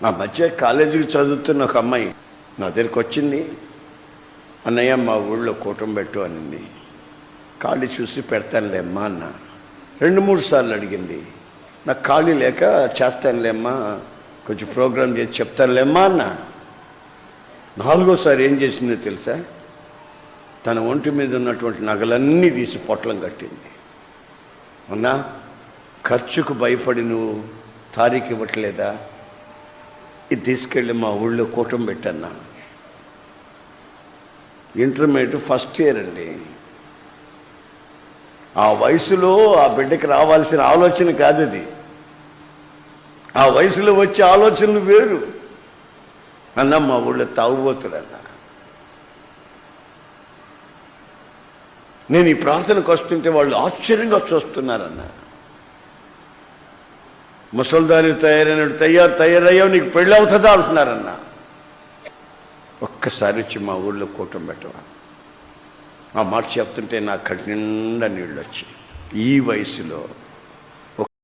ఆ మధ్య కాలేజీకి చదువుతున్న ఒక అమ్మాయి నా దగ్గరికి వచ్చింది. అన్నయ్య మా ఊళ్ళో కూటం పెట్టు అనింది. ఖాళీ చూసి పెడతానులేమ్మా అన్న. 2-3 సార్లు అడిగింది. నాకు ఖాళీ లేక చేస్తానులేమ్మా, కొంచెం ప్రోగ్రాం చేసి చెప్తానులేమ్మా అన్న. 4వసారి ఏం చేసిందో తెలుసా? తన ఒంటి మీద ఉన్నటువంటి నగలన్నీ తీసి పొట్లం కట్టింది. అన్నా, ఖర్చుకు భయపడి నువ్వు తారీఖు ఇవ్వట్లేదా? ఇది తీసుకెళ్ళి మా ఊళ్ళో కూటం పెట్టన్నా. ఇంటర్మీడియట్ ఫస్ట్ ఇయర్ అండి. ఆ వయసులో ఆ బిడ్డకి రావాల్సిన ఆలోచన కాదు అది. ఆ వయసులో వచ్చే ఆలోచనలు వేరు. అన్న మా ఊళ్ళో తాగుబోతుడన్న. నేను ఈ ప్రార్థనకు వస్తుంటే వాళ్ళు ఆశ్చర్యంగా చూస్తున్నారన్న. ముసల్దాని తయారైనడు తయారయ్యావు, నీకు పెళ్ళి అవుతుందా అంటున్నారన్న. ఒక్కసారి వచ్చి మా ఊళ్ళో కూటం పెట్టవా? ఆ మాట చెప్తుంటే నా కంటి నిండా నీళ్ళు వచ్చి ఈ వయసులో